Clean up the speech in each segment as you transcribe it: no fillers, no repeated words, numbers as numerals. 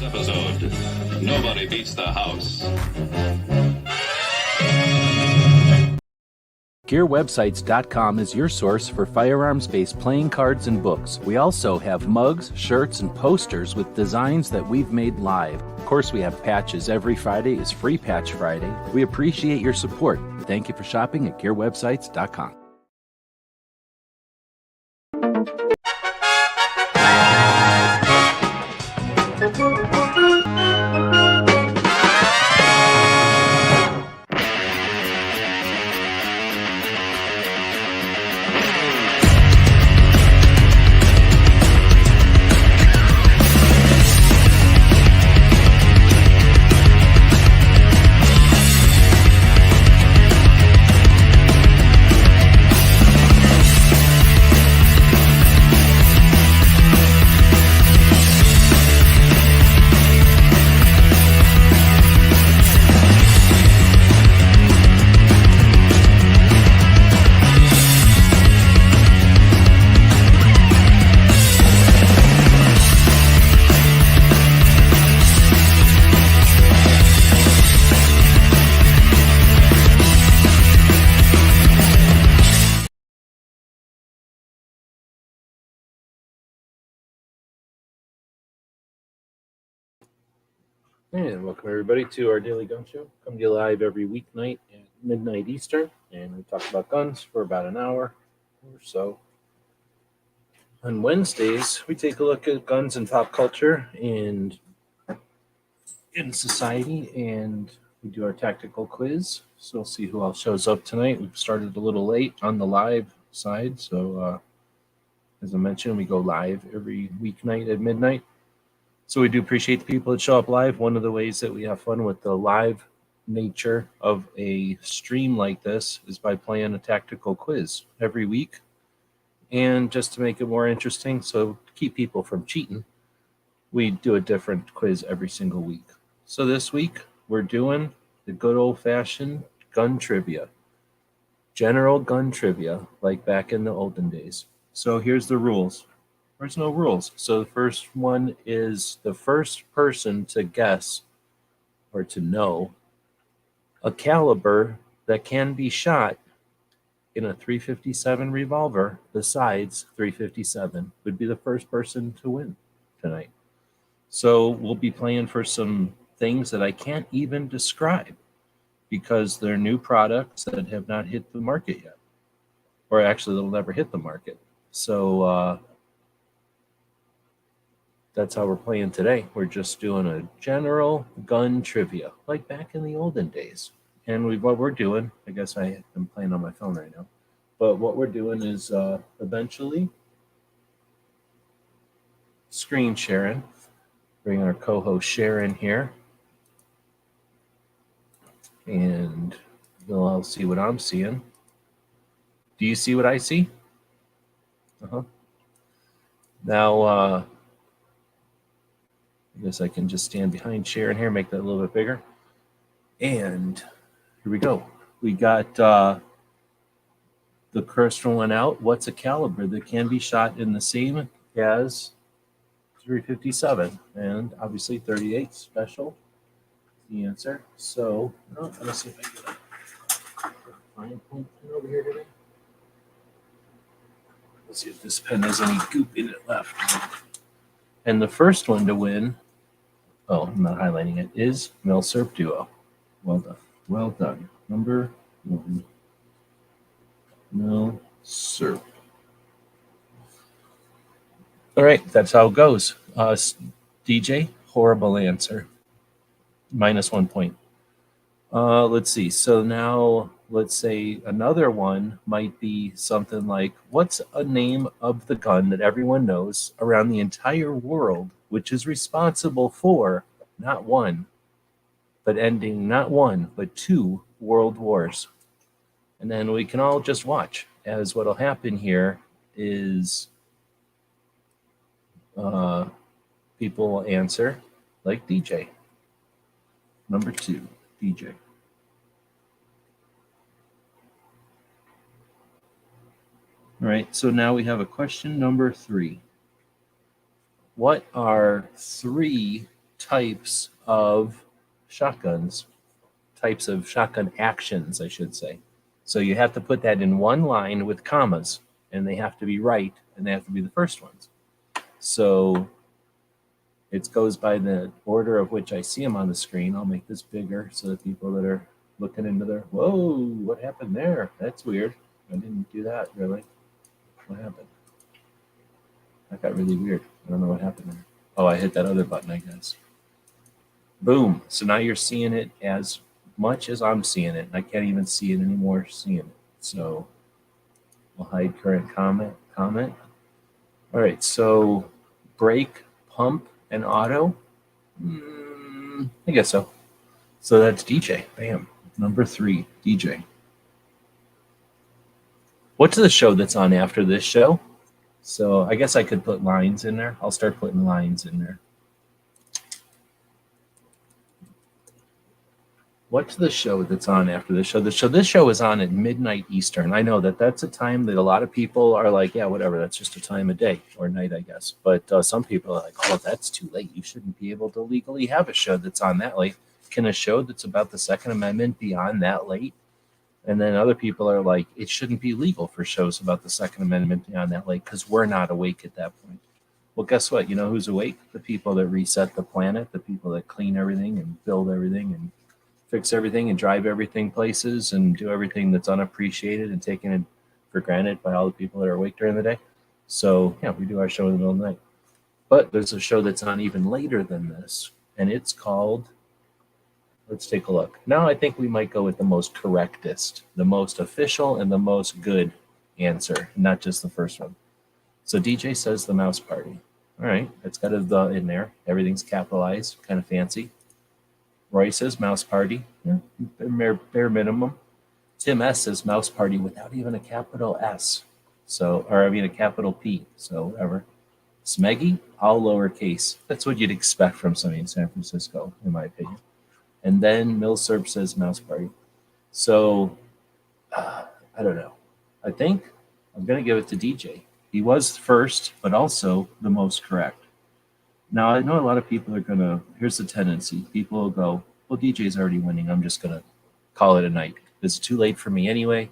episode, nobody beats the house. GearWebsites.com is your source for firearms-based playing cards and books. We also have mugs, shirts, and posters with designs that we've made live. Of course, we have patches. Every Friday is Free Patch Friday. We appreciate your support. Thank you for shopping at GearWebsites.com. And welcome everybody to our daily gun show. Come to you live every weeknight at midnight Eastern, and we talk about guns for about an hour or so. On Wednesdays, we take a look at guns and pop culture and in society, and we do our tactical quiz. So we'll see who else shows up tonight. We've started a little late on the live side, so as I mentioned, we go live every weeknight at midnight. So we do appreciate the people that show up live. One of the ways that we have fun with the live nature of a stream like this is by playing a tactical quiz every week. And just to make it more interesting, so to keep people from cheating, we do a different quiz every single week. So this week, we're doing the good old-fashioned gun trivia. General gun trivia, like back in the olden days. So here's the rules. There's no rules. So the first one is the first person to guess or to know a caliber that can be shot in a .357 revolver besides .357 would be the first person to win tonight. So we'll be playing for some things that I can't even describe because they're new products that have not hit the market yet. Or actually, they'll never hit the market. So that's how we're playing today. We're just doing a general gun trivia, like back in the olden days. And what we're doing, I guess I am playing on my phone right now, but what we're doing is eventually screen sharing. Bring our co-host Sharon here. And you'll all see what I'm seeing. Do you see what I see? Uh-huh. Now, I guess I can just stand behind Sharon here, make that a little bit bigger. And here we go. We got the first one out. What's a caliber that can be shot in the same as .357? And obviously 38 special is the answer. So, let me see if I get a fine point pen over here today. Let's see if this pen has any goop in it left. And the first one to win, I'm not highlighting it, is Milsurp Duo. Well done. Well done. Number one, Milsurp. All right, that's how it goes. DJ, horrible answer. -1 point. Let's see. So now let's say another one might be something like, what's a name of the gun that everyone knows around the entire world, which is responsible for not one, but ending not one, but 2 world wars? And then we can all just watch as what'll happen here is people will answer like DJ. Number 2, DJ. All right, so now we have a question number 3. What are 3 types of shotguns, types of shotgun actions, I should say. So you have to put that in one line with commas, and they have to be right, and they have to be the first ones. So it goes by the order of which I see them on the screen. I'll make this bigger so that people that are looking into their, whoa, what happened there? That's weird. I didn't do that, really. What happened? That got really weird. I don't know what happened there. Oh, I hit that other button, I guess. Boom. So now you're seeing it as much as I'm seeing it. I can't even see it anymore seeing it. So we'll hide current comment. All right, so brake, pump, and auto. I guess so. So that's DJ. Bam. Number 3, DJ. What's the show that's on after this show? So I guess I could put lines in there. I'll start putting lines in there. What's the show that's on after this show? This show is on at midnight Eastern. I know that that's a time that a lot of people are like, yeah, whatever. That's just a time of day or night, I guess. But some people are like, oh, that's too late. You shouldn't be able to legally have a show that's on that late. Can a show that's about the Second Amendment be on that late? And then other people are like, it shouldn't be legal for shows about the Second Amendment to be on that late because we're not awake at that point. Well, guess what? You know who's awake? The people that reset the planet, the people that clean everything and build everything and fix everything and drive everything places and do everything that's unappreciated and taken it for granted by all the people that are awake during the day. So, yeah, we do our show in the middle of the night. But there's a show that's on even later than this, and it's called, let's take a look. Now I think we might go with the most correctest, the most official, and the most good answer, not just the first one. So DJ says the Mouse Party. All right, it's got a the in there. Everything's capitalized, kind of fancy. Roy says Mouse Party, yeah, bare minimum. Tim S says Mouse Party without even a capital S. So, or I mean a capital P, so whatever. Smeggy, all lowercase. That's what you'd expect from somebody in San Francisco, in my opinion. And then Milsurp says Mouse Party. So, I don't know. I think I'm going to give it to DJ. He was first, but also the most correct. Now, I know a lot of people are going to, here's the tendency. People will go, well, DJ's already winning. I'm just going to call it a night. It's too late for me anyway,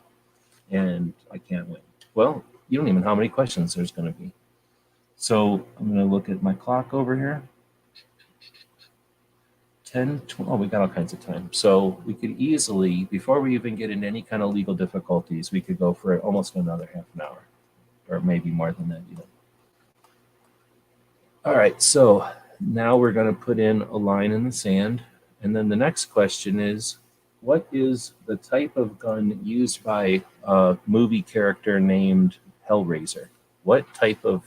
and I can't win. Well, you don't even know how many questions there's going to be. So I'm going to look at my clock over here. 10, 12, oh, we got all kinds of time. So we could easily, before we even get into any kind of legal difficulties, we could go for almost another half an hour, or maybe more than that even. All right, so now we're going to put in a line in the sand. And then the next question is, what is the type of gun used by a movie character named Hellraiser? What type of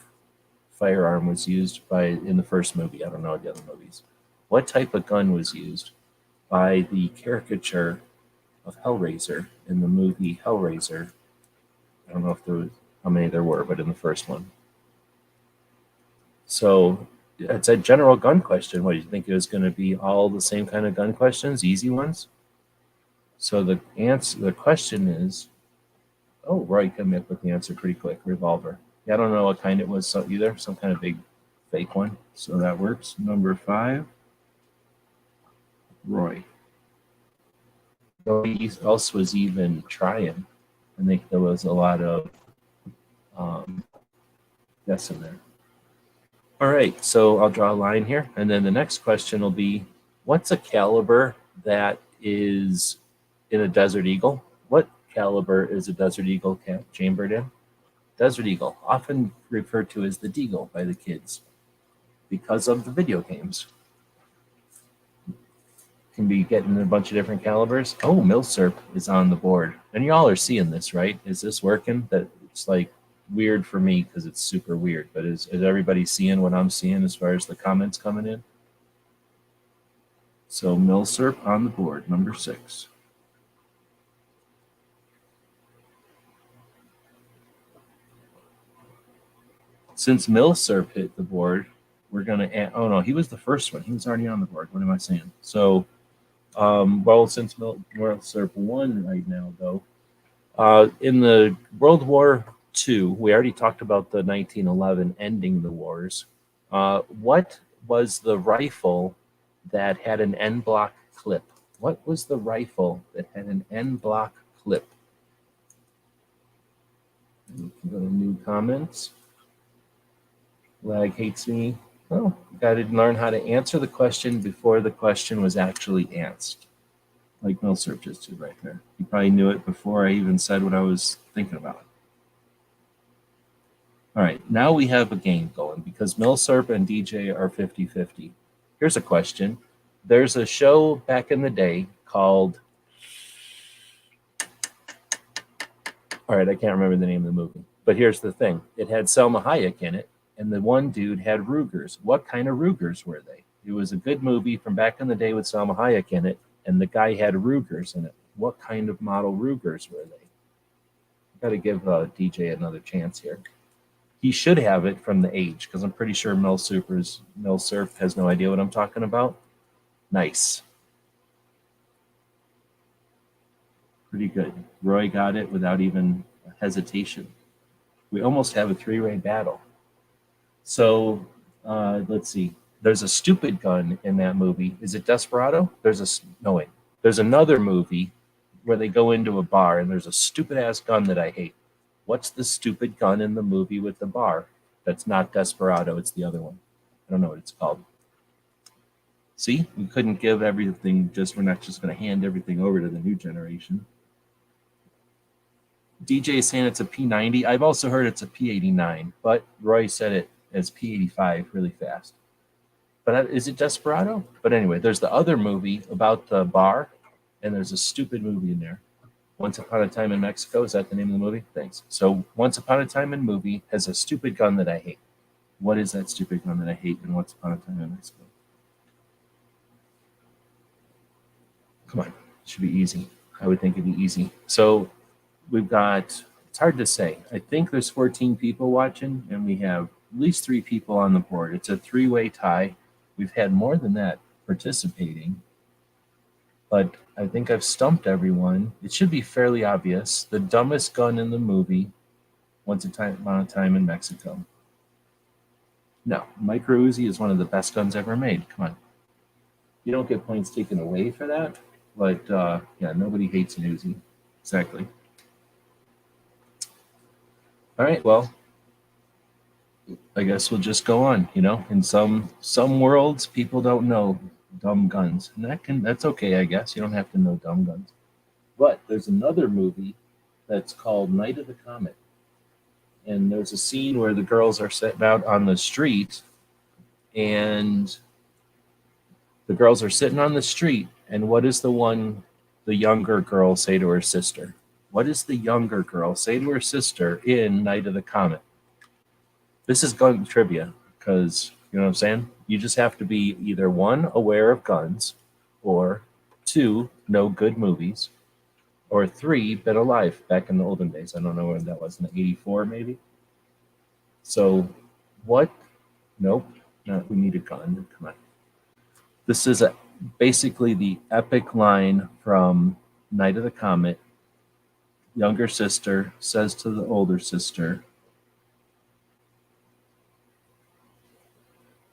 firearm was used in the first movie? I don't know the other movies. What type of gun was used by the caricature of Hellraiser in the movie Hellraiser? I don't know if there was, how many there were, but in the first one. So it's a general gun question. What do you think it was going to be? All the same kind of gun questions, easy ones? So the question is, oh, Roy came up with the answer pretty quick. Revolver. Yeah, I don't know what kind it was either. Some kind of big fake one. So that works. Number 5, Roy. Nobody else was even trying. I think there was a lot of guessing there. All right, so I'll draw a line here. And then the next question will be, what's a caliber that is in a Desert Eagle? What caliber is a Desert Eagle chambered in? Desert Eagle, often referred to as the Deagle by the kids because of the video games. Can be getting a bunch of different calibers. Oh, Milsurp is on the board. And y'all are seeing this, right? Is this working? That it's like weird for me because it's super weird. But is everybody seeing what I'm seeing as far as the comments coming in? So Milsurp on the board, number 6. Since Milsurp hit the board, we're going to add, oh no, he was the first one. He was already on the board. What am I saying? So, well, since Milsurp won right now, though, in the World War II, we already talked about the 1911 ending the wars. What was the rifle that had an N block clip? What was the rifle that had an N block clip? You can go to new comments. Lag hates me. Well, you got to learn how to answer the question before the question was actually asked. Like Milsurp just did right there. He probably knew it before I even said what I was thinking about. All right, now we have a game going because Milsurp and DJ are 50-50. Here's a question. There's a show back in the day called, all right, I can't remember the name of the movie, but here's the thing. It had Selma Hayek in it, and the one dude had Rugers. What kind of Rugers were they? It was a good movie from back in the day with Selma Hayek in it, and the guy had Rugers in it. What kind of model Rugers were they? Got to give DJ another chance here. He should have it from the age, because I'm pretty sure Milsurp has no idea what I'm talking about. Nice. Pretty good. Roy got it without even hesitation. We almost have a three-way battle. So let's see. There's a stupid gun in that movie. Is it Desperado? There's another movie where they go into a bar and there's a stupid ass gun that I hate. What's the stupid gun in the movie with the bar? That's not Desperado. It's the other one. I don't know what it's called. See, we couldn't give everything. We're not just going to hand everything over to the new generation. DJ is saying it's a P90. I've also heard it's a P89, but Roy said it as P85 really fast. But is it Desperado? But anyway, there's the other movie about the bar, and there's a stupid movie in there. Once Upon a Time in Mexico. Is that the name of the movie? Thanks. So Once Upon a Time in movie has a stupid gun that I hate. What is that stupid gun that I hate in Once Upon a Time in Mexico? Come on. It should be easy. I would think it'd be easy. So we've got, it's hard to say. I think there's 14 people watching, and we have at least 3 people on the board. It's a 3-way tie. We've had more than that participating, but I think I've stumped everyone. It should be fairly obvious. The dumbest gun in the movie, Once Upon a Time in Mexico. No, Micro Uzi is one of the best guns ever made. Come on. You don't get points taken away for that, but yeah, nobody hates an Uzi. Exactly. All right, well, I guess we'll just go on. In some worlds, people don't know dumb guns, and that's okay, I guess. You don't have to know dumb guns. But there's another movie that's called Night of the Comet, and there's a scene where the girls are sitting out on the street, and and what does the younger girl say to her sister? What does the younger girl say to her sister in Night of the Comet? This is gun trivia, because, you know what I'm saying? You just have to be either 1, aware of guns, or 2, know good movies, or 3, been alive back in the olden days. I don't know when that was, in the 84 maybe? So what? Nope, we need a gun. Come on. This is basically the epic line from Night of the Comet. Younger sister says to the older sister,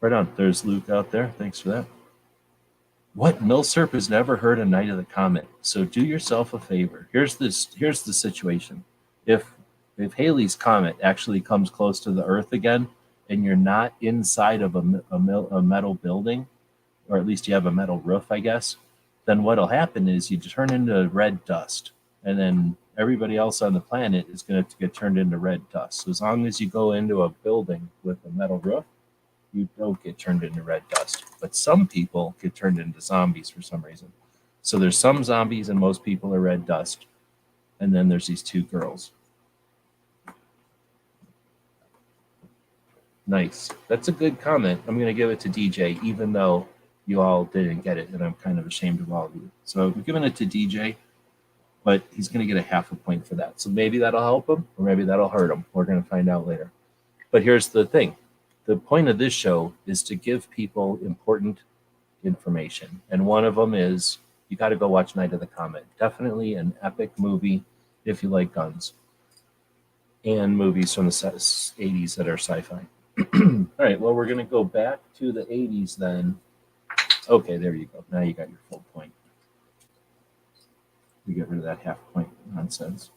right on, there's Luke out there. Thanks for that. What? Milsurp has never heard of Night of the Comet. So do yourself a favor. Here's the situation. If Halley's Comet actually comes close to the Earth again, and you're not inside of a metal building, or at least you have a metal roof, I guess, then what'll happen is you turn into red dust, and then everybody else on the planet is going to get turned into red dust. So as long as you go into a building with a metal roof, you don't get turned into red dust. But some people get turned into zombies for some reason. So there's some zombies and most people are red dust. And then there's these 2 girls. Nice. That's a good comment. I'm going to give it to DJ, even though you all didn't get it, and I'm kind of ashamed of all of you. So I'm giving it to DJ, but he's going to get a half a point for that. So maybe that'll help him, or maybe that'll hurt him. We're going to find out later. But here's the thing. The point of this show is to give people important information. And one of them is you got to go watch Night of the Comet. Definitely an epic movie if you like guns. And movies from the 80s that are sci-fi. All right, well, we're going to go back to the 80s then. Okay, there you go. Now you got your full point. You get rid of that half point nonsense.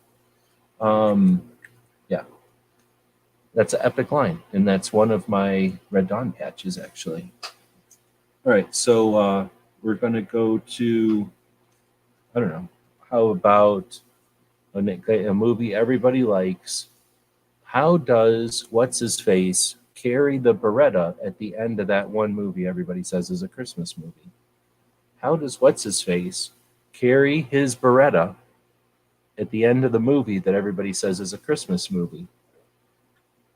Yeah, that's an epic line, and that's one of my Red Dawn patches, actually. All right, so we're going to go to, I don't know, how about a movie everybody likes? How does What's His Face carry the Beretta at the end of that one movie everybody says is a Christmas movie? How does What's His Face carry his Beretta at the end of the movie that everybody says is a Christmas movie?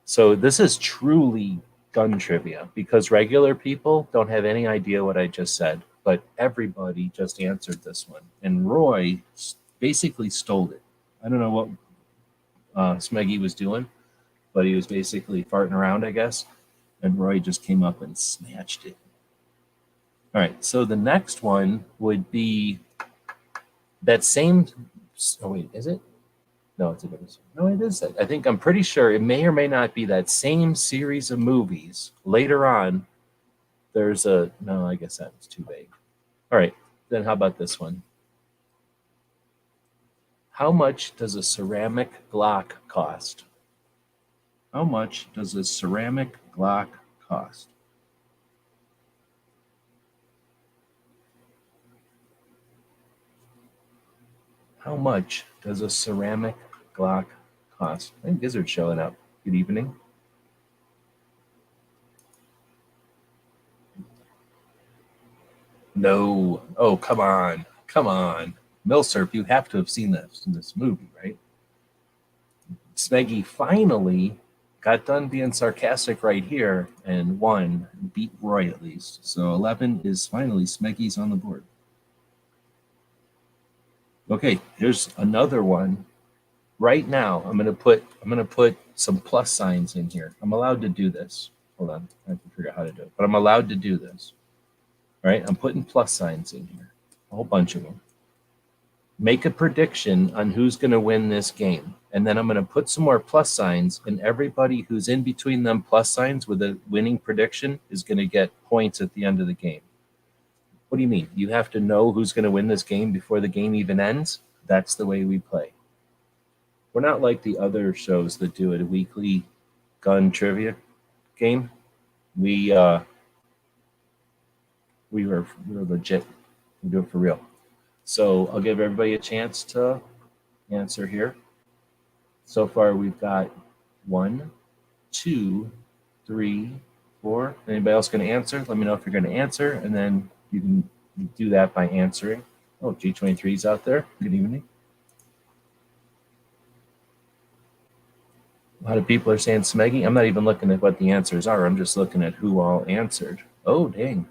So this is truly gun trivia because regular people don't have any idea what I just said, but everybody just answered this one. And Roy basically stole it. I don't know what Smeggy was doing, but he was basically farting around, I guess. And Roy just came up and snatched it. All right, so the next one would be that same. Oh, wait, is it? No, it's a different. No, it is. I think I'm pretty sure it may or may not be that same series of movies. Later on, there's a. No, I guess that's too vague. All right, then how about this one? How much does a ceramic Glock cost? How much does a ceramic Glock cost? How much does a ceramic Glock cost? I think Gizzard's showing up. Good evening. No. Oh, come on. Come on. Milsurp, you have to have seen this movie, right? Smeggy finally got done being sarcastic right here and won, beat Roy at least. So 11 is finally Smeggy's on the board. Okay, here's another one. Right now, I'm gonna put some plus signs in here. I'm allowed to do this. Hold on, I have to figure out how to do it, but I'm allowed to do this. All right, I'm putting plus signs in here, a whole bunch of them. Make a prediction on who's going to win this game, and then I'm going to put some more plus signs, and everybody who's in between them plus signs with a winning prediction is going to get points at the end of the game. What do you mean? You have to know who's going to win this game before the game even ends? That's the way we play. We're not like the other shows that do a weekly gun trivia game. We were legit. We do it for real. So I'll give everybody a chance to answer here. So far, we've got 1, 2, 3, 4. Anybody else going to answer? Let me know if you're going to answer, and then you can do that by answering. Oh, G23 is out there. Good evening. A lot of people are saying Smeggy. I'm not even looking at what the answers are. I'm just looking at who all answered. Oh, dang.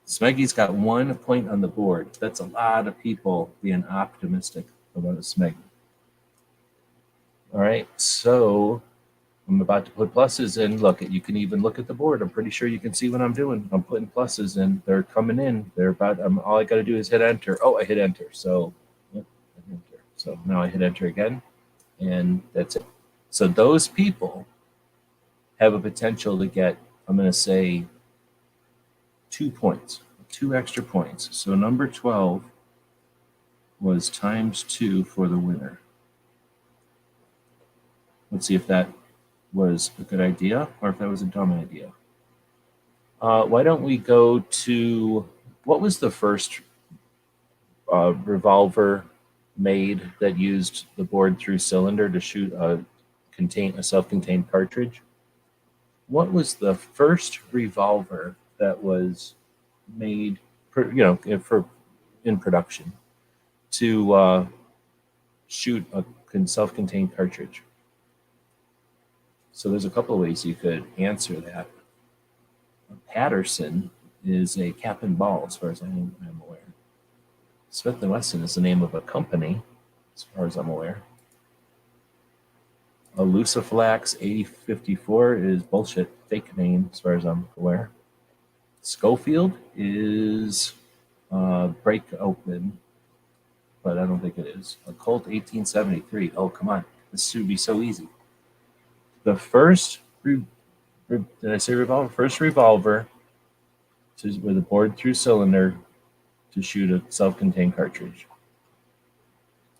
Smeggy's got 1 point on the board. That's a lot of people being optimistic about a Smeggy. All right, so I'm about to put pluses in. Look, you can even look at the board. I'm pretty sure you can see what I'm doing. I'm putting pluses in. They're coming in. They're about. All I got to do is hit enter. Oh, I hit enter. So, yep, I hit enter. So now I hit enter again, and that's it. So those people have a potential to get. I'm going to say 2 points, 2 extra points. So number 12 was times 2 for the winner. Let's see if that was a good idea or if that was a dumb idea. Why don't we go to what was the first revolver made that used the bored through cylinder to shoot a self-contained cartridge? What was the first revolver that was made, in production to shoot a self-contained cartridge? So there's a couple of ways you could answer that. Patterson is a cap and ball, as far as I'm aware. Smith & Wesson is the name of a company, as far as I'm aware. A Luciflax 8054 is bullshit, fake name, as far as I'm aware. Schofield is break open, but I don't think it is. A Colt 1873. Oh, come on. This should be so easy. The first, did I say revolver? First revolver with a bored-through cylinder to shoot a self-contained cartridge?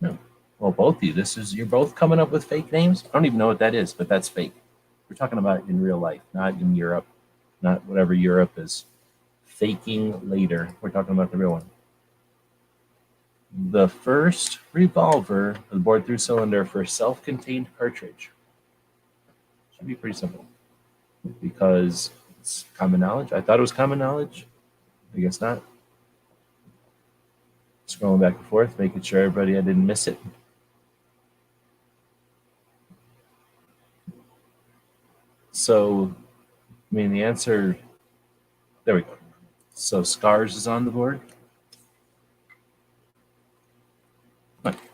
No. Well, both of you. You're both coming up with fake names. I don't even know what that is, but that's fake. We're talking about in real life, not in Europe, not whatever Europe is faking later. We're talking about the real one. The first revolver, the bored-through cylinder for self-contained cartridge. Should be pretty simple because it's common knowledge. I thought it was common knowledge. I guess not. Scrolling back and forth, making sure I didn't miss it. So, the answer, there we go. So Scars is on the board.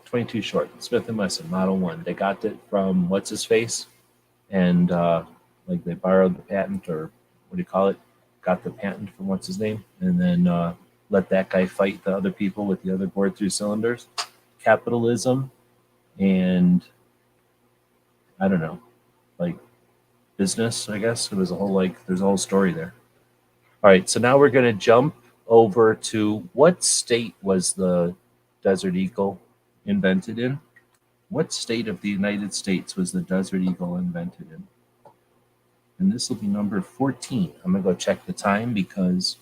22 short, Smith & Wesson, Model 1. They got it from what's-his-face, and they borrowed the patent, or what do you call it? Got the patent from what's-his-name, and then let that guy fight the other people with the other bored-through cylinders. Capitalism and, I don't know, business, I guess. It was there's a whole story there. All right, so now we're going to jump over to what state was the Desert Eagle invented in? What state of the United States was the Desert Eagle invented in? And this will be number 14. I'm going to go check the time because,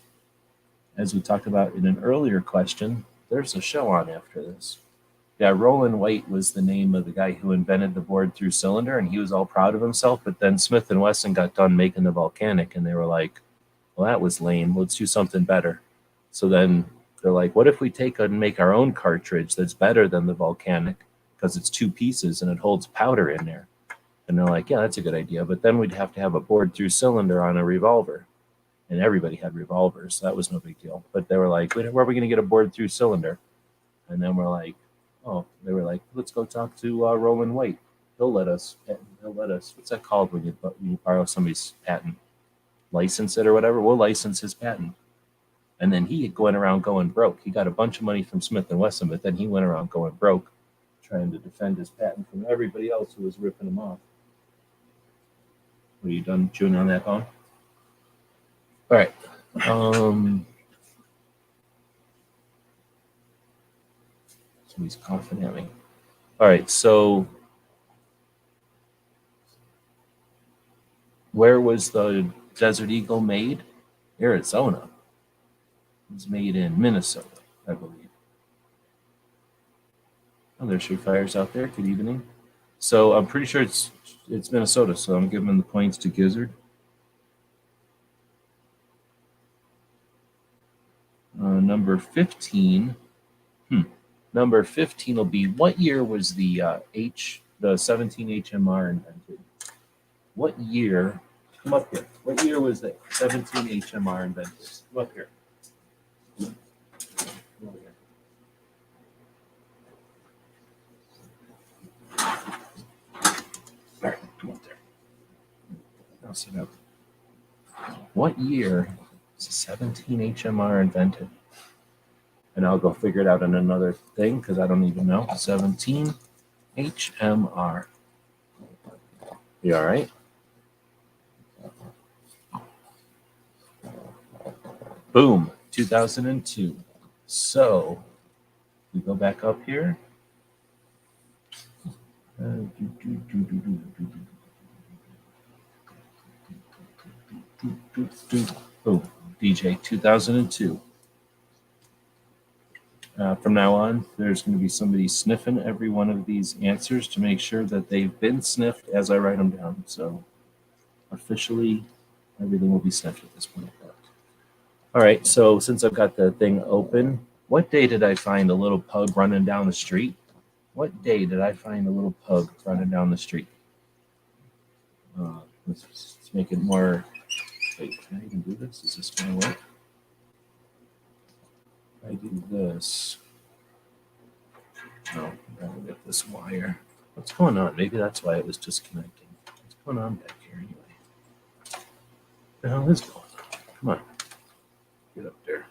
as we talked about in an earlier question, there's a show on after this. Yeah, Roland White was the name of the guy who invented the bored-through cylinder, and he was all proud of himself. But then Smith & Wesson got done making the Volcanic, and they were like, well, that was lame. Let's do something better. So then they're like, what if we take and make our own cartridge that's better than the Volcanic because it's 2 pieces and it holds powder in there? And they're like, yeah, that's a good idea. But then we'd have to have a bored-through cylinder on a revolver. And everybody had revolvers, so that was no big deal. But they were like, where are we going to get a bored-through cylinder? And then we're like, they were like, let's go talk to Roland White. He'll let us. What's that called when you borrow somebody's patent? License it or whatever. We'll license his patent. And then he went around going broke. He got a bunch of money from Smith & Wesson, but then he went around going broke, trying to defend his patent from everybody else who was ripping him off. Are you done chewing on that bone? All right. Somebody's coughing at me. All right, so where was the Desert Eagle made? Arizona. It was made in Minnesota, I believe. Oh, there's your fires out there. Good evening. So I'm pretty sure it's Minnesota, so I'm giving the points to Gizzard. Number 15. Number 15 will be, what year was the 17 HMR invented? What year? Come up here. What year was the 17 HMR invented? Come up here. Come over here. All right, come up there. Now sit up. What year was the 17 HMR invented? And I'll go figure it out in another thing because I don't even know. 17 HMR. You all right? Boom, 2002. So we go back up here. Boom, DJ 2002. From now on, there's going to be somebody sniffing every one of these answers to make sure that they've been sniffed as I write them down. So officially, everything will be sniffed at this point. All right, so since I've got the thing open, what day did I find a little pug running down the street? What day did I find a little pug running down the street? Let's make it more. Wait, can I even do this? Is this going to work? If I do this. Oh, I'm going to get this wire. What's going on? Maybe that's why it was disconnecting. What's going on back here anyway? What the hell is going on? Come on. Get up there.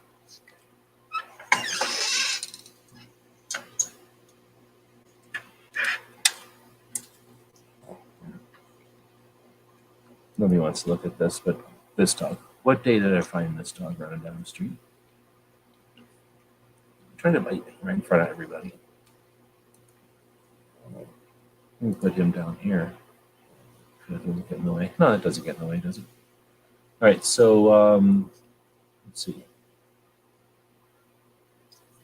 Nobody wants to look at this, but this dog. What day did I find this dog running down the street? Trying to bite me right in front of everybody. Let me put him down here. That doesn't get in the way. No, that doesn't get in the way, does it? All right, so let's see.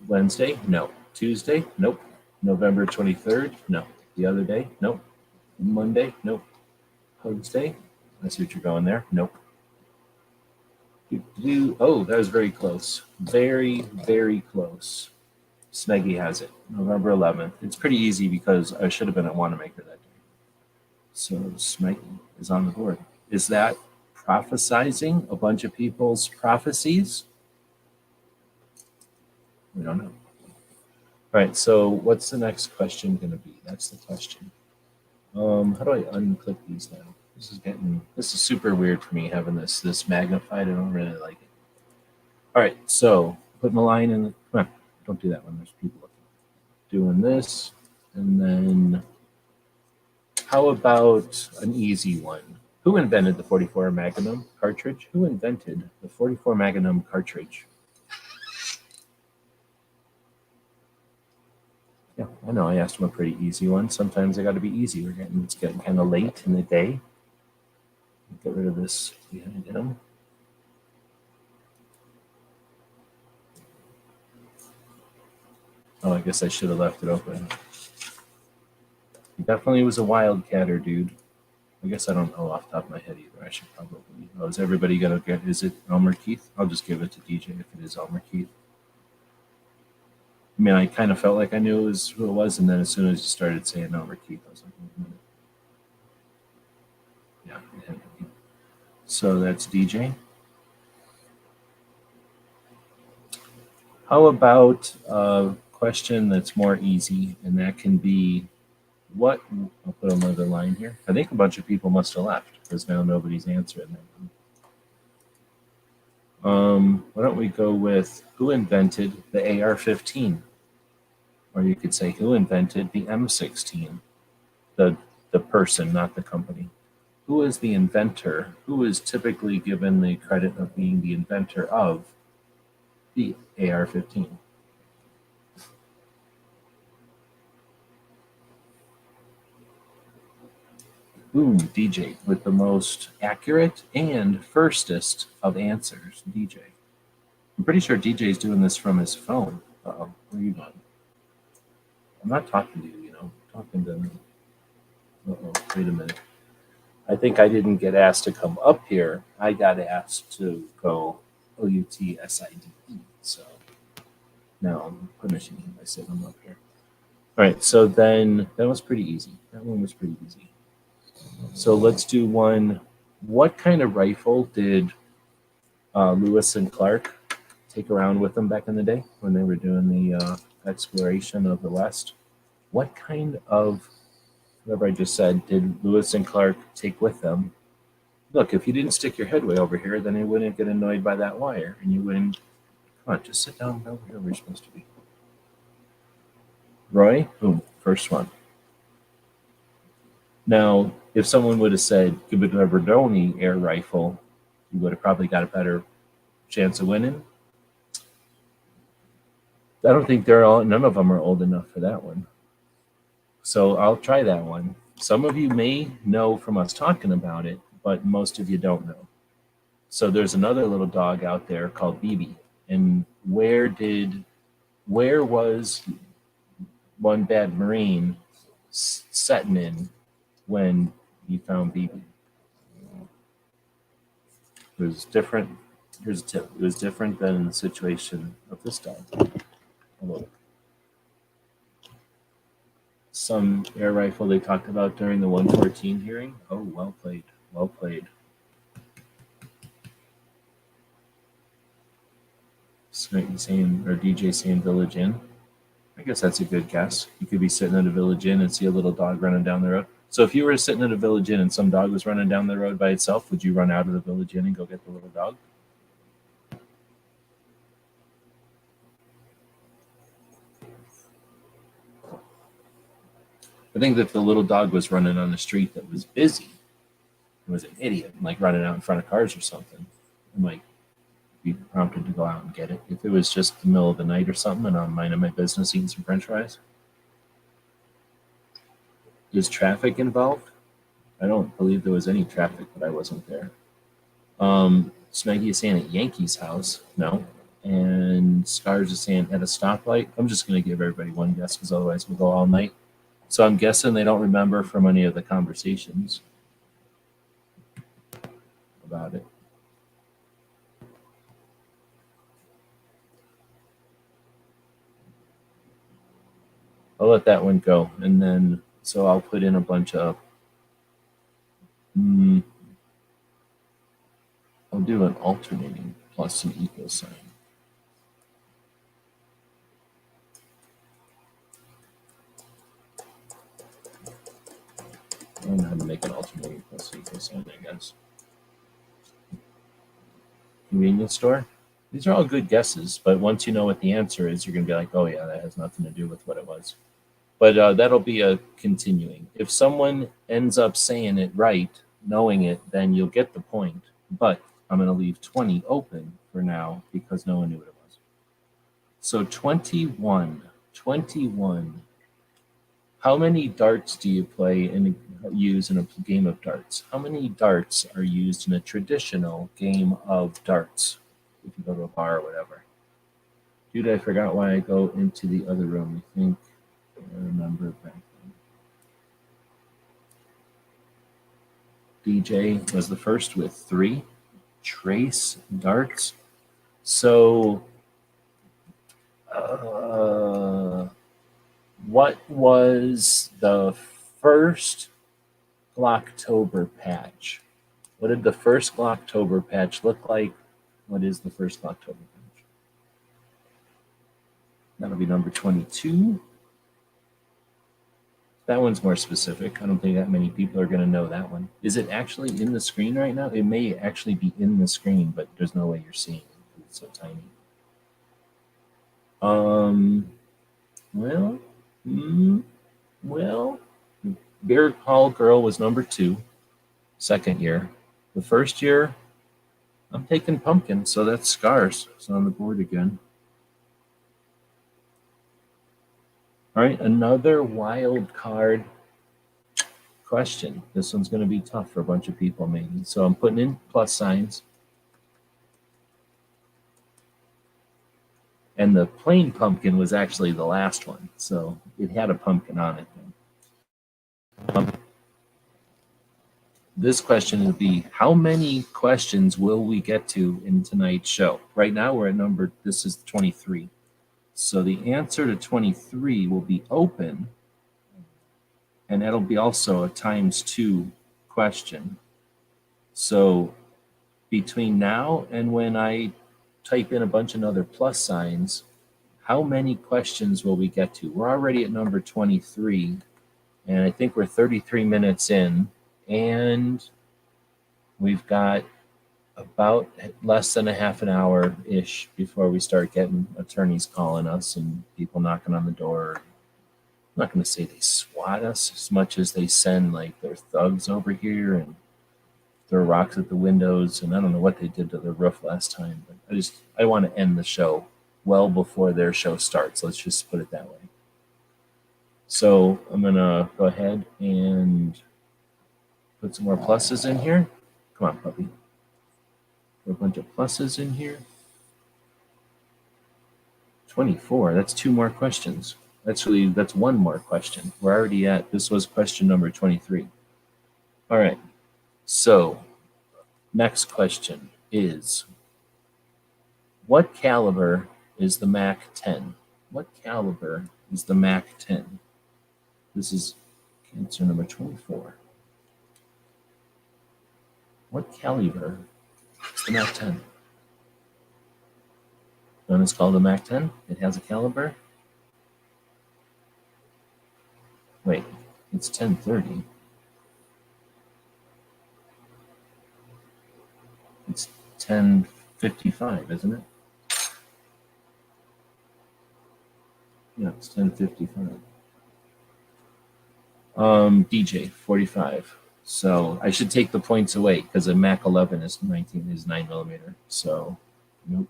Wednesday? No. Tuesday? Nope. November 23rd? No. The other day? Nope. Monday? Nope. Wednesday? I see what you're going there. Nope. Oh, that was very close. Very, very close. Sneggy has it. November 11th. It's pretty easy because I should have been at Wanamaker that day. So Sneggy is on the board. Is that prophesizing a bunch of people's prophecies? We don't know. All right, so what's the next question going to be? That's the question. How do I unclick these now? This is super weird for me having this magnified. I don't really like it. All right, so putting a line in. Come on, don't do that when there's people looking. Doing this, and then how about an easy one? Who invented the 44 Magnum cartridge? Who invented the 44 Magnum cartridge? Yeah, I know. I asked him a pretty easy one. Sometimes I got to be easy. It's getting kind of late in the day. Get rid of this behind him. Oh, I guess I should have left it open. He definitely was a wildcatter, dude. I guess I don't know off the top of my head either. I should probably. Oh, is everybody gonna get? Is it Elmer Keith? I'll just give it to DJ if it is Elmer Keith. I mean, I kind of felt like I knew who it was, and then as soon as you started saying Elmer Keith, I was like, wait a minute. Yeah. So that's DJ. How about a question that's more easy, and that can be what? I'll put another line here. I think a bunch of people must have left because now nobody's answering that one. Why don't we go with who invented the AR-15? Or you could say who invented the M16? The person, not the company. Who is the inventor? Who is typically given the credit of being the inventor of the AR-15? Ooh, DJ with the most accurate and firstest of answers. DJ. I'm pretty sure DJ's doing this from his phone. Uh-oh, where are you going? I'm not talking to you, I'm talking to me. Uh-oh, wait a minute. I think I didn't get asked to come up here. I got asked to go OUTSIDE. So now I'm punishing him by sitting him up here. All right, so then that was pretty easy. That one was pretty easy. So let's do one. What kind of rifle did Lewis and Clark take around with them back in the day when they were doing the exploration of the West? What kind of, whatever I just said, did Lewis and Clark take with them? Look, if you didn't stick your head way over here, then you wouldn't get annoyed by that wire, and you wouldn't. Come on, just sit down over here where you're supposed to be. Roy, boom, first one. Now, if someone would have said, give it a Verdoni air rifle, you would have probably got a better chance of winning. I don't think none of them are old enough for that one. So I'll try that one. Some of you may know from us talking about it, but most of you don't know. So there's another little dog out there called BB. And where was One Bad Marine setting in when he found BB? It was different. Here's a tip. It was different than in the situation of this dog. Some air rifle they talked about during the 114 hearing. Oh, well played. Well played. Saying, or DJ saying Village Inn. I guess that's a good guess. You could be sitting at a Village Inn and see a little dog running down the road. So if you were sitting at a Village Inn and some dog was running down the road by itself, would you run out of the Village Inn and go get the little dog? I think that if the little dog was running on the street that was busy, it was an idiot, like running out in front of cars or something. I might be prompted to go out and get it. If it was just the middle of the night or something and I'm minding my business eating some french fries. Is traffic involved? I don't believe there was any traffic, but I wasn't there. Smeggy is saying at Yankee's house. No. And Scars is saying at a stoplight. I'm just going to give everybody one guess because otherwise we'll go all night. So I'm guessing they don't remember from any of the conversations about it. I'll let that one go. And then, so I'll put in a bunch of, I'll do an alternating plus an equal sign. I don't know how to make an alternating plus an equal sign, I guess. Convenience store? These are all good guesses, but once you know what the answer is, you're going to be like, oh yeah, that has nothing to do with what it was. But that'll be a continuing. If someone ends up saying it right, knowing it, then you'll get the point. But I'm going to leave 20 open for now because no one knew what it was. So 21. How many darts do you play and use in a game of darts? How many darts are used in a traditional game of darts? If you go to a bar or whatever. Dude, I forgot why I go into the other room. I think I remember back then. DJ was the first with 3. Trace darts. So, what was the first Glocktober patch? What did the first Glocktober patch look like? What is the first Glocktober patch? That'll be number 22. That one's more specific. I don't think that many people are going to know that one. Is it actually in the screen right now? It may actually be in the screen, but there's no way you're seeing it. It's so tiny. Well, Beer Hall Girl was number 2, second year. The first year, I'm taking Pumpkin, so that's Scars. It's on the board again. All right, another wild card question. This one's going to be tough for a bunch of people, maybe. So I'm putting in plus signs. And the plain pumpkin was actually the last one, so it had a pumpkin on it. This question would be, how many questions will we get to in tonight's show? Right now we're at this is 23. So the answer to 23 will be open, and that'll be also a ×2 question. So between now and when I type in a bunch of other plus signs, how many questions will we get to? We're already at number 23, and I think we're 33 minutes in, and we've got about less than a half an hour-ish before we start getting attorneys calling us and people knocking on the door. I'm not going to say they swat us as much as they send like their thugs over here and throw rocks at the windows, and I don't know what they did to the roof last time, but I want to end the show well before their show starts. Let's just put it that way. So I'm going to go ahead and put some more pluses in here. Come on, puppy. Put a bunch of pluses in here. 24. That's 2 more questions. That's 1 more question. We're already at, this was question number 23. All right. So next question is, what caliber is the MAC-10? What caliber is the MAC-10? This is answer number 24. What caliber is the MAC-10? One is called a MAC-10. It has a caliber. Wait, it's 1030. It's 1055, isn't it? Yeah, it's 1055. DJ 45. So I should take the points away because a Mac 11 is 9mm. So nope.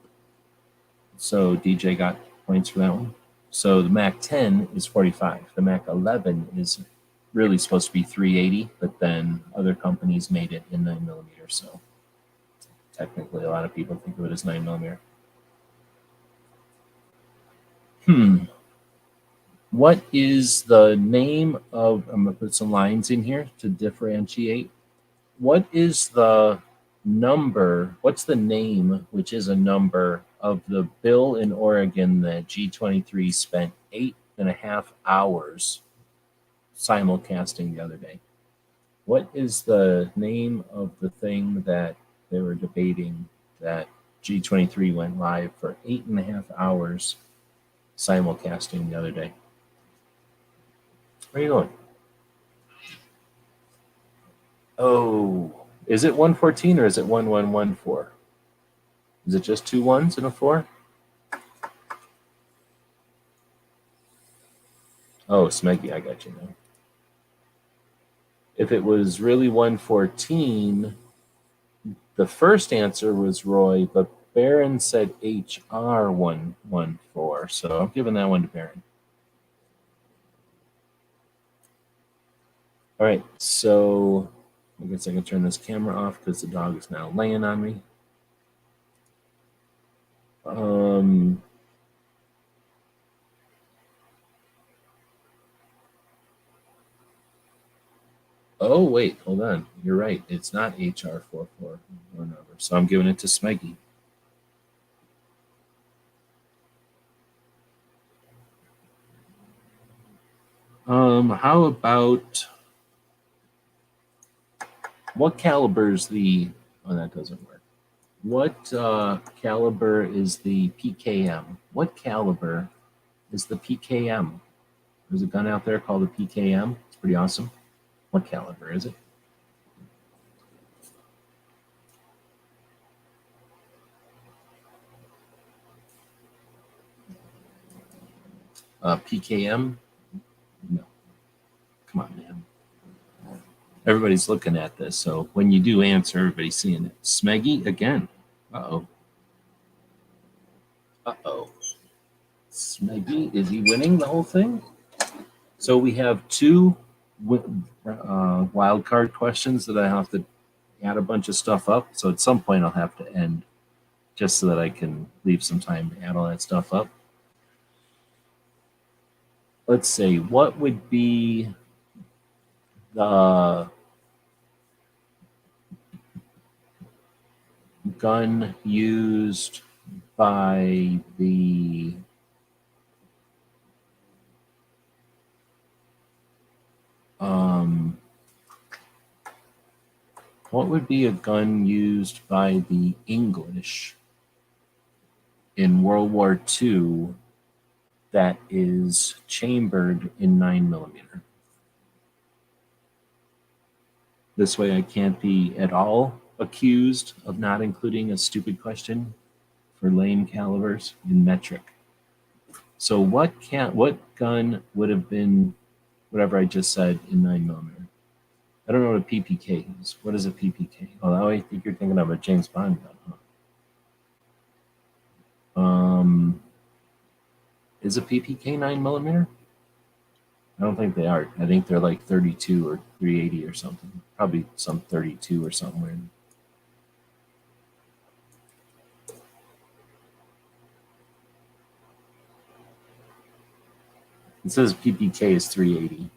So DJ got points for that one. So the Mac 10 is 45. The Mac 11 is really supposed to be 380, but then other companies made it in 9mm. So technically, a lot of people think of it as 9mm. What is the name of? I'm gonna put some lines in here to differentiate. What is the number? What's the name, which is a number, of the bill in Oregon that G23 spent 8.5 hours simulcasting the other day? What is the name of the thing that they were debating that G23 went live for 8.5 hours simulcasting the other day? Where are you going? Oh, is it 114 or is it 1114? Is it just 2 1s and a 4? Oh, Smeggy, I got you now. If it was really 114, the first answer was Roy, but Baron said HR 114. So I'm giving that one to Baron. All right, so I guess I can turn this camera off because the dog is now laying on me. Oh, wait, hold on. You're right. It's not HR 44 number. So I'm giving it to Smeggy. How about what caliber is the? Oh, that doesn't work. What caliber is the PKM? What caliber is the PKM? There's a gun out there called the PKM. It's pretty awesome. What caliber is it? PKM? No. Come on, man. Everybody's looking at this, so when you do answer, everybody's seeing it. Smeggy again. Uh-oh. Uh-oh. Smeggy, is he winning the whole thing? So we have two wild card questions that I have to add a bunch of stuff up. So at some point I'll have to end just so that I can leave some time to add all that stuff up. Let's see, what would be the gun used by the what would be a gun used by the English in World War II that is chambered in 9mm? This way I can't be at all accused of not including a stupid question for lame calibers in metric. So what gun would have been whatever I just said in 9mm? I don't know what a PPK is. What is a PPK? Oh, I think you're thinking of a James Bond gun, huh? Is a PPK 9mm? I don't think they are. I think they're like 32 or 380 or something. Probably some 32 or somewhere. It says PPK is 380.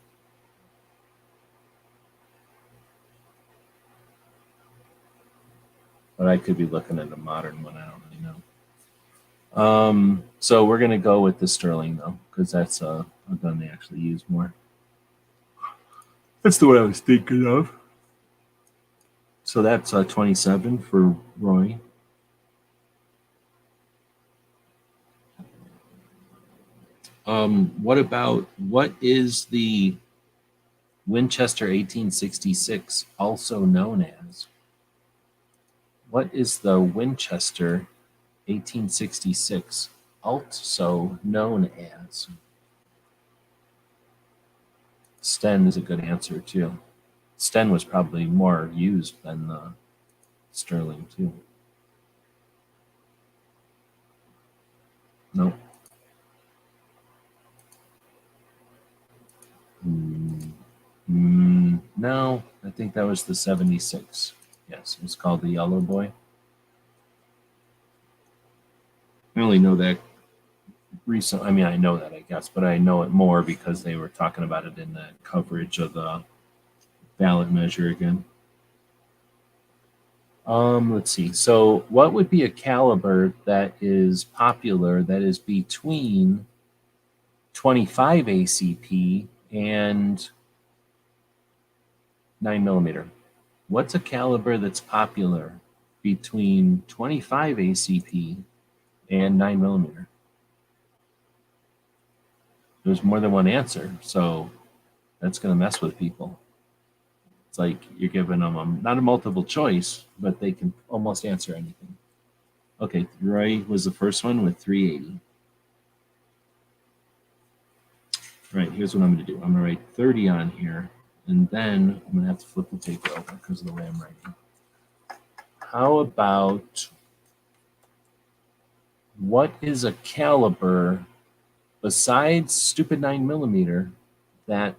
But I could be looking at a modern one. I don't really know. So we're going to go with the Sterling, though, because that's a gun they actually use more. That's the one I was thinking of. So that's 27 for Roy. What is the Winchester 1866 also known as? What is the Winchester 1866 also known as? Sten is a good answer too. Sten was probably more used than the Sterling too. Nope. No, I think that was the 76. Yes, it was called the Yellow Boy. I only know that recent. I mean, I know that, I guess, but I know it more because they were talking about it in the coverage of the ballot measure again. Let's see. So, what would be a caliber that is popular that is between 25 ACP and 9mm? What's a caliber that's popular between 25 ACP and 9mm? There's more than one answer, so that's going to mess with people. It's like you're giving them not a multiple choice, but they can almost answer anything. Okay, Roy was the first one with 380. All right, here's what I'm going to do. I'm going to write 30 on here, and then I'm going to have to flip the paper over because of the way I'm writing. How about, what is a caliber besides stupid 9mm that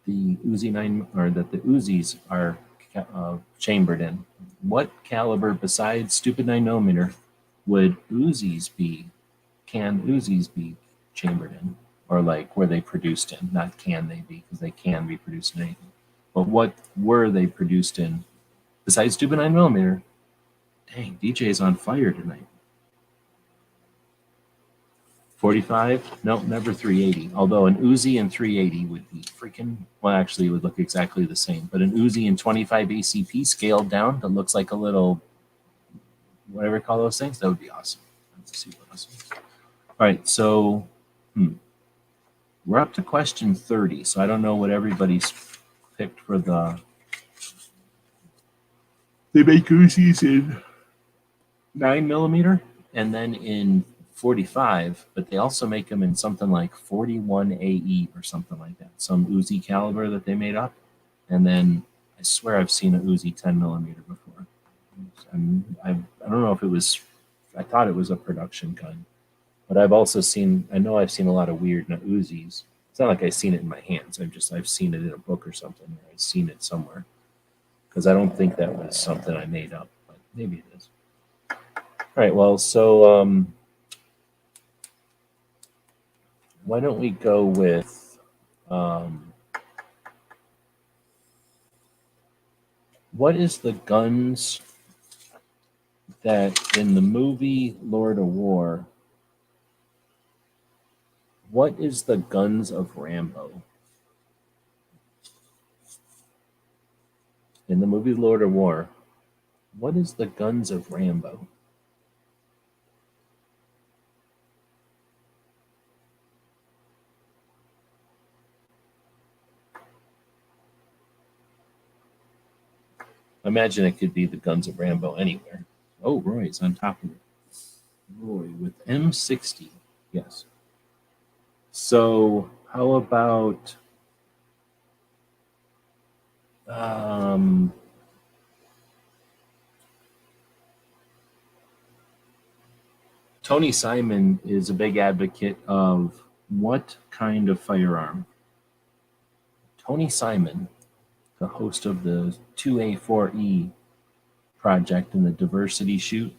the Uzi 9 or that the Uzis are chambered in? What caliber besides stupid 9mm would Uzis be? Can Uzis be chambered in, or like were they produced in? Not can they be, because they can be produced in anything. But what were they produced in besides stupid 9mm? Dang, DJ's on fire tonight. 45? Nope, never 380. Although an Uzi and 380 would be freaking, well, actually, it would look exactly the same. But an Uzi and 25 ACP scaled down that looks like a little, whatever you call those things, that would be awesome. Let's see what else. All right, so we're up to question 30. So I don't know what everybody's picked for the. They make Uzis in 9mm and then in 45, but they also make them in something like 41 AE or something like that. Some Uzi caliber that they made up. And then I swear I've seen a Uzi 10mm before. I don't know if it was, I thought it was a production gun, but I've also seen, I know I've seen a lot of weird Uzis. It's not like I've seen it in my hands. I've seen it in a book or something, or I've seen it somewhere. Because I don't think that was something I made up, but maybe it is. All right, well, so why don't we go with what is the guns that in the movie Lord of War, what is the guns of Rambo? In the movie Lord of War, what is the guns of Rambo? Imagine it could be the guns of Rambo anywhere. Oh, Roy's on top of it. Roy with M60. Yes. So how about Tony Simon is a big advocate of what kind of firearm? Tony Simon, the host of the 2A4E project and the diversity shoot,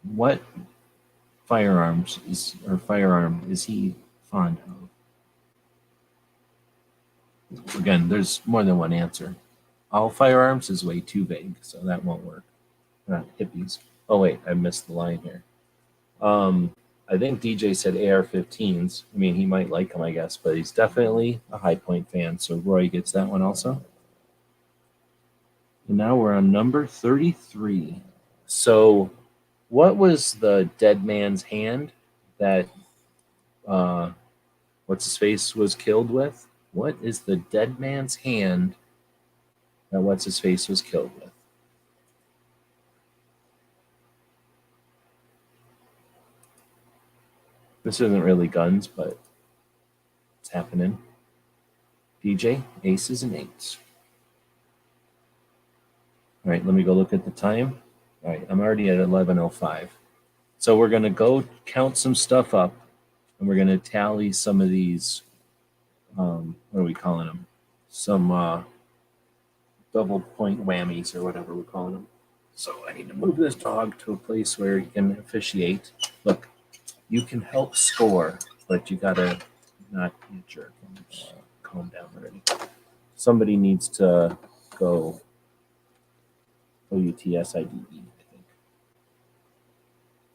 what firearm is he fond of? Again, there's more than one answer. All firearms is way too vague, so that won't work. We're not hippies. Oh wait, I missed the line here. I think DJ said AR-15s. I mean, he might like them, I guess, but he's definitely a High Point fan, so Roy gets that one also. And now we're on number 33. So what was the dead man's hand that what's-his-face was killed with? What is the dead man's hand that what's-his-face was killed with? This isn't really guns, but What's happening? DJ, aces and eights. All right, let me go look at the time. All right, I'm already at 11:05. So we're going to go count some stuff up, and we're going to tally some of these, what are we calling them? Some double point whammies or whatever we're calling them. So I need to move this dog to a place where he can officiate. Look, you can help score, but you got to not be a jerk. Calm down already. Somebody needs to go OUTSIDE, I think.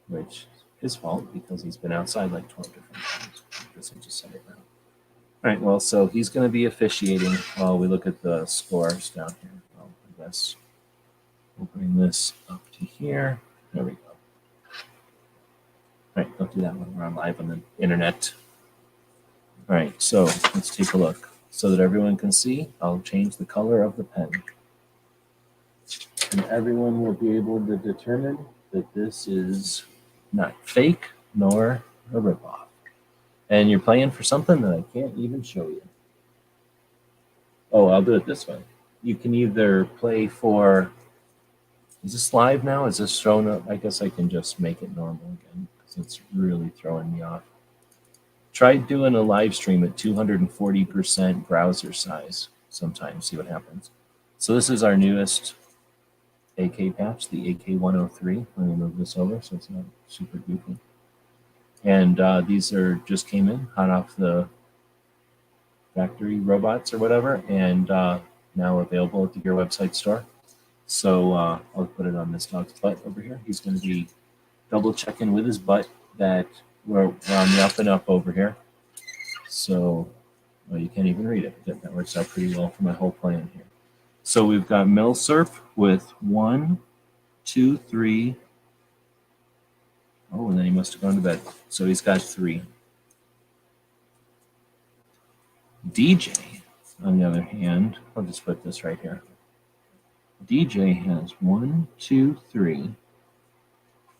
Which is his fault because he's been outside like 12 different times. I guess I just said it now. All right, well, so he's going to be officiating while we look at the scores down here. Well, I guess we'll bring this up to here. There we go. All right, don't do that when we're on live on the internet. All right, so let's take a look. So that everyone can see, I'll change the color of the pen. And everyone will be able to determine that this is not fake nor a ripoff. And you're playing for something that I can't even show you. Oh, I'll do it this way. You can either play for, is this live now? Is this thrown up? I guess I can just make it normal again because it's really throwing me off. Try doing a live stream at 240% browser size sometimes, see what happens. So this is our newest AK patch, the AK-103. Let me move this over so it's not super goofy. And these are just came in hot off the factory robots or whatever, and now available at the Gear website store. So I'll put it on this dog's butt over here. He's going to be double checking with his butt that we're on the up and up over here. So, well, you can't even read it. That works out pretty well for my whole plan here. So we've got Milsurp with 1, 2, 3. Oh, and then he must have gone to bed. So he's got 3. DJ, on the other hand, I'll just put this right here. DJ has 1, 2, 3,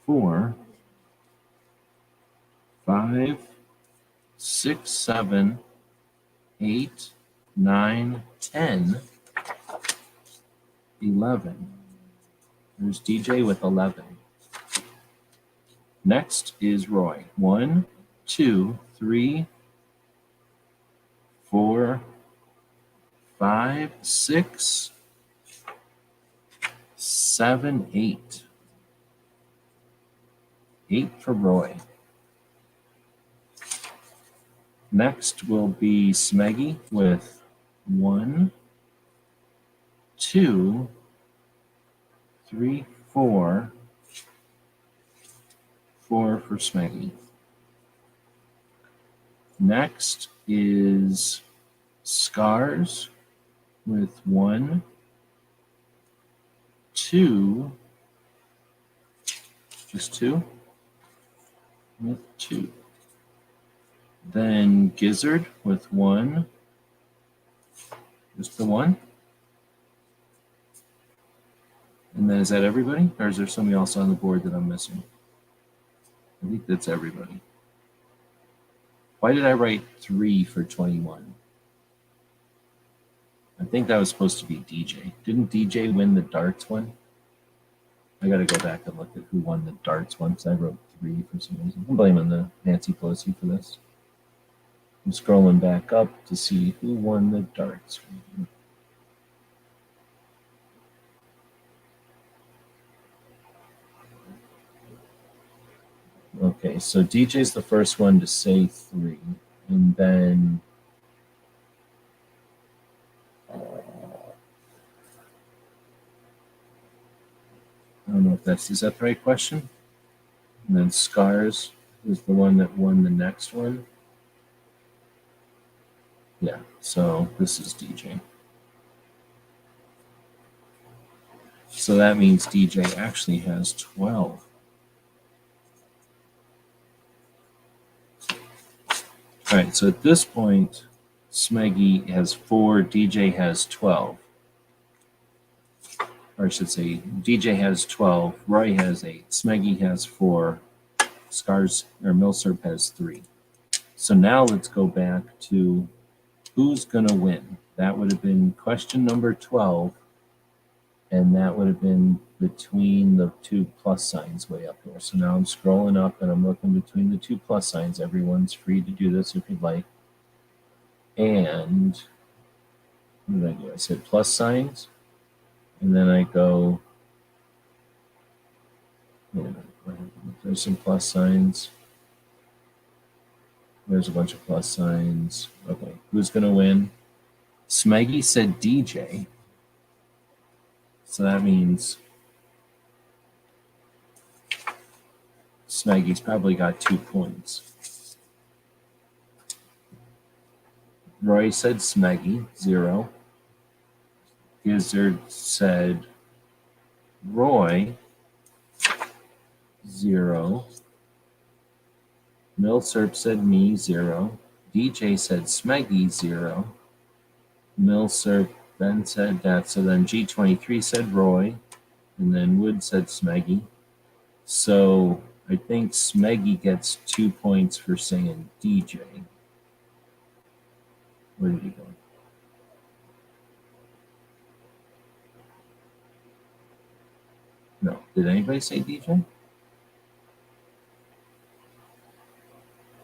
4, 5, 6, 7, 8, 9, 10, 11. There's DJ with 11. Next is Roy. 1, 2, 3, 4, 5, 6, 7, 8. 8 for Roy. Next will be Smeggy with 1, 2, 3, 4. 4 for Smeggy. Next is Scars with 1, 2, just 2, with 2. Then Gizzard with 1, just the 1. And then is that everybody? Or is there somebody else on the board that I'm missing? I think that's everybody. Why did I write 3 for 21? I think that was supposed to be DJ. Didn't DJ win the darts one? I got to go back and look at who won the darts one because I wrote 3 for some reason. I'm blaming the Nancy Pelosi for this. I'm scrolling back up to see who won the darts one. Okay, so DJ's the first one to say 3, and then I don't know if is that the right question? And then Scars is the one that won the next one. Yeah, so this is DJ. So that means DJ actually has 12. All right, so at this point, Smeggy has 4, DJ has 12. Or I should say, DJ has 12, Roy has 8, Smeggy has 4, Scars or Milsurp has 3. So now let's go back to who's going to win. That would have been question number 12, and that would have been between the two plus signs way up here. So now I'm scrolling up and I'm looking between the two plus signs. Everyone's free to do this if you'd like. And what did I do? I said plus signs, and then I go, there's some plus signs. There's a bunch of plus signs. Okay, who's going to win? Smeggy said DJ. So that means Smeggy's probably got 2 points. Roy said Smeggy, 0. Gizzard said Roy, 0. Milsurp said me, 0. DJ said Smeggy, 0. Milsurp then said that. So then G23 said Roy, and then Wood said Smeggy. So I think Smeggy gets 2 points for saying DJ. Where did he go? No. Did anybody say DJ?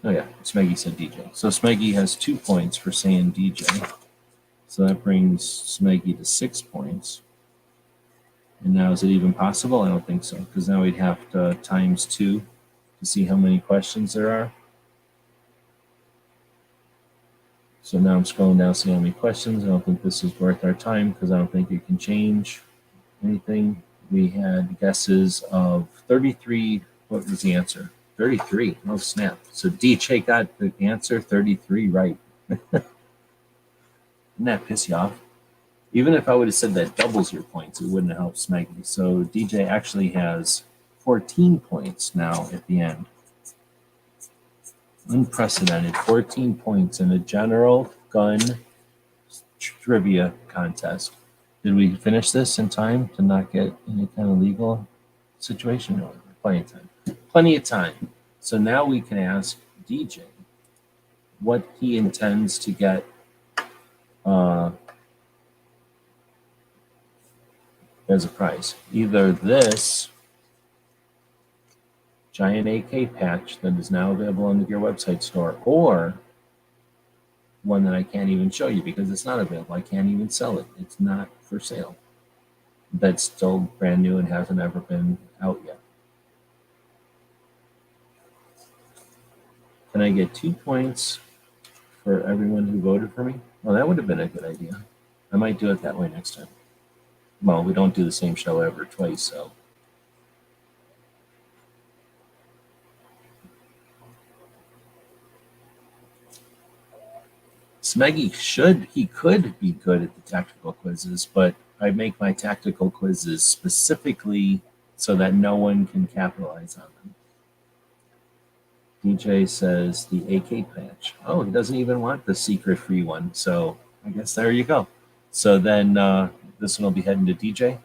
Oh yeah, Smeggy said DJ. So Smeggy has 2 points for saying DJ. So that brings Smeggy to 6 points. And now is it even possible? I don't think so, because now we'd have to times 2 to see how many questions there are. So now I'm scrolling down, see how many questions. I don't think this is worth our time because I don't think it can change anything. We had guesses of 33. What was the answer? 33. Oh, snap. So DJ got the answer 33 right. Didn't that piss you off? Even if I would have said that doubles your points, it wouldn't have helped Smeggy. So DJ actually has 14 points now at the end. Unprecedented. 14 points in a general gun trivia contest. Did we finish this in time to not get any kind of legal situation? No, plenty of time. Plenty of time. So now we can ask DJ what he intends to get as a prize. Either this giant AK patch that is now available on the Gear website store, or one that I can't even show you because it's not available. I can't even sell it. It's not for sale. That's still brand new and hasn't ever been out yet. Can I get 2 points for everyone who voted for me? Well, that would have been a good idea. I might do it that way next time. Well, we don't do the same show ever twice, so. Smeggy could be good at the tactical quizzes, but I make my tactical quizzes specifically so that no one can capitalize on them. DJ says the AK patch. Oh, he doesn't even want the secret free one, so I guess there you go. So then this one will be heading to DJ,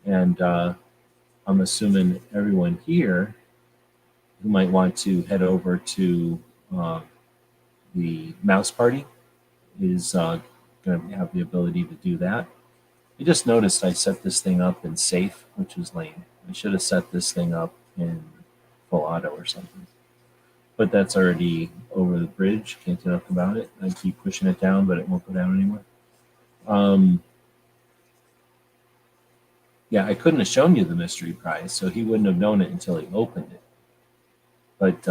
and I'm assuming everyone here who might want to head over to the mouse party is going to have the ability to do that. You just noticed I set this thing up in safe, which is lame. I should have set this thing up in full auto or something. But that's already over the bridge. Can't do nothing about it. I keep pushing it down, but it won't go down anymore. Yeah, I couldn't have shown you the mystery prize, so he wouldn't have known it until he opened it. But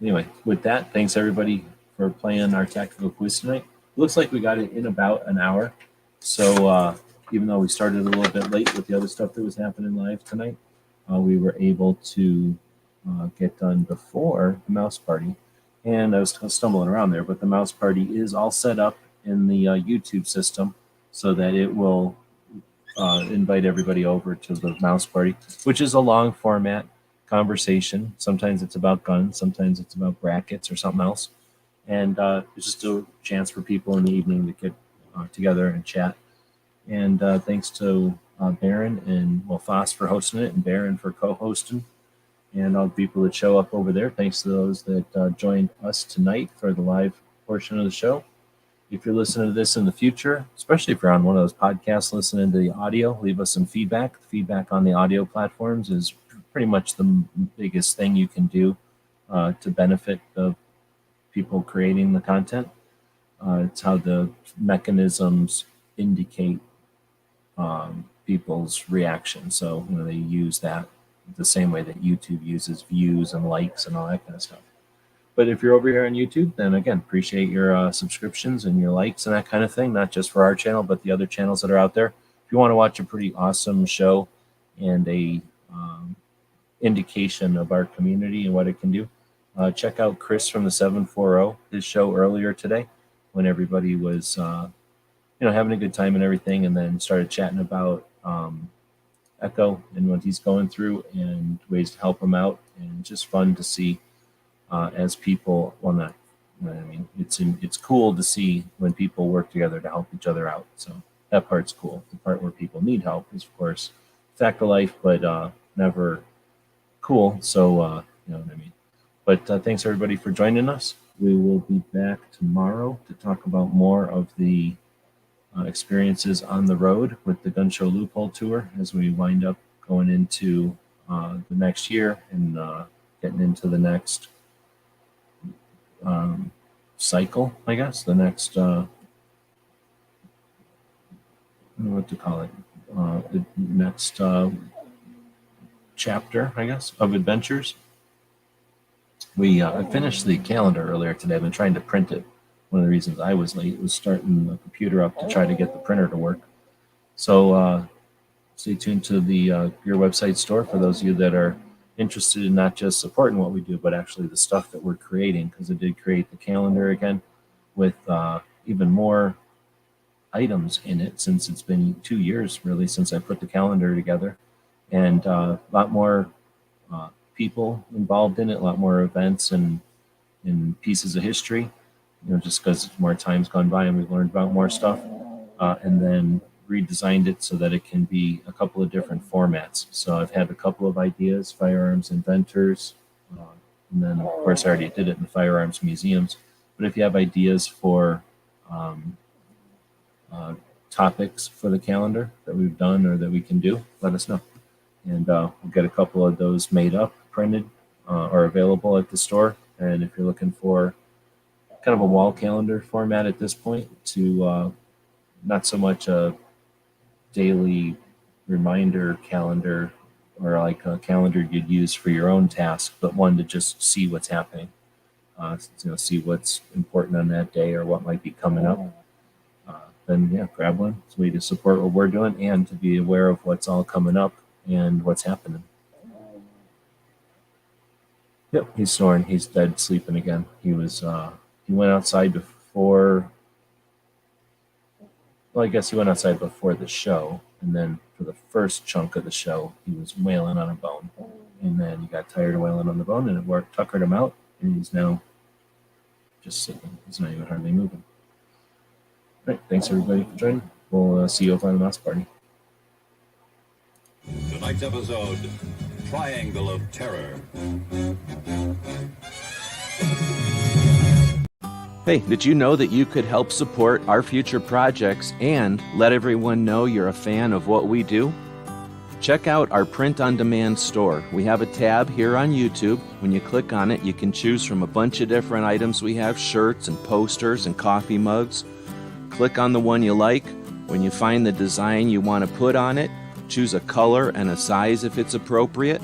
anyway, with that, thanks everybody for playing our tactical quiz tonight. Looks like we got it in about an hour. So even though we started a little bit late with the other stuff that was happening live tonight, we were able to get done before the mouse party. And I was stumbling around there, but the mouse party is all set up in the YouTube system so that it will invite everybody over to the mouse party, which is a long format conversation. Sometimes it's about guns, sometimes it's about brackets or something else. And it's just a chance for people in the evening to get together and chat. And thanks to Baron and Foss for hosting it and Baron for co-hosting. and all the people that show up over there. Thanks to those that joined us tonight for the live portion of the show. If you're listening to this in the future, especially if you're on one of those podcasts listening to the audio, leave us some feedback. Feedback on the audio platforms is pretty much the biggest thing you can do to benefit the people creating the content. It's how the mechanisms indicate people's reaction. So they use that the same way that YouTube uses views and likes and all that kind of stuff. But if you're over here on YouTube, then again, appreciate your subscriptions and your likes and that kind of thing, not just for our channel, but the other channels that are out there. If you want to watch a pretty awesome show and a indication of our community and what it can do, check out Chris from the 740, his show earlier today when everybody was having a good time and everything, and then started chatting about Echo and what he's going through and ways to help him out. And just fun to see as people, it's cool to see when people work together to help each other out. So that part's cool. The part where people need help is, of course, fact of life, but never cool. So, you know what I mean? But thanks everybody for joining us. We will be back tomorrow to talk about more of the experiences on the road with the Gun Show Loophole Tour as we wind up going into the next year and getting into the next cycle, I guess, the next, I don't know what to call it, the next chapter, I guess, of adventures. I finished the calendar earlier today. I've been trying to print it. One of the reasons I was late was starting the computer up to try to get the printer to work. So stay tuned to the Gear Website store for those of you that are interested in not just supporting what we do, but actually the stuff that we're creating, because I did create the calendar again with even more items in it, since it's been 2 years really since I put the calendar together, and a lot more people involved in it, a lot more events and pieces of history, just because more time's gone by and we've learned about more stuff, and then redesigned it so that it can be a couple of different formats. So I've had a couple of ideas: firearms inventors, and then of course I already did it in the firearms museums. But if you have ideas for topics for the calendar that we've done or that we can do, let us know. And we'll get a couple of those made up, printed, or available at the store. And if you're looking for kind of a wall calendar format at this point, to not so much a daily reminder calendar or like a calendar you'd use for your own task, but one to just see what's happening, see what's important on that day or what might be coming up, then yeah, grab one. It's a way to support what we're doing and to be aware of what's all coming up and what's happening. Yep, he's snoring. He's dead sleeping again. He went outside before. Well, I guess he went outside before the show, and then for the first chunk of the show, he was wailing on a bone, and then he got tired of wailing on the bone, and it worked, tuckered him out, and he's now just sitting. He's not even hardly moving. All right, thanks everybody for joining. We'll see you over on the mouse party. Tonight's episode, Triangle of Terror. Hey, did you know that you could help support our future projects and let everyone know you're a fan of what we do? Check out our print-on-demand store. We have a tab here on YouTube. When you click on it, you can choose from a bunch of different items. We have shirts and posters and coffee mugs. Click on the one you like. When you find the design you want to put on it, choose a color and a size if it's appropriate.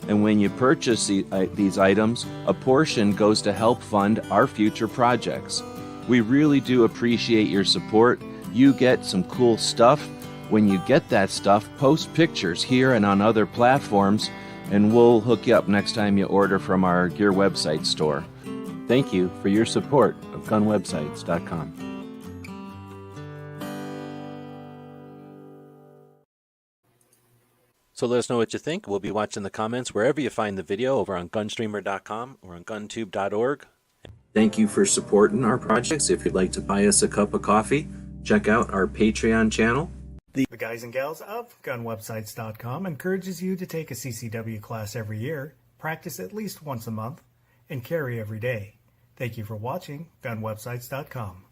And when you purchase these items, a portion goes to help fund our future projects. We really do appreciate your support. You get some cool stuff. When you get that stuff, post pictures here and on other platforms, and we'll hook you up next time you order from our Gear Website store. Thank you for your support of gunwebsites.com. So let us know what you think. We'll be watching the comments wherever you find the video, over on gunstreamer.com or on guntube.org. Thank you for supporting our projects. If you'd like to buy us a cup of coffee, check out our Patreon channel. The guys and gals of gunwebsites.com encourages you to take a CCW class every year practice at least once a month, and carry every day. Thank you for watching GunWebsites.com.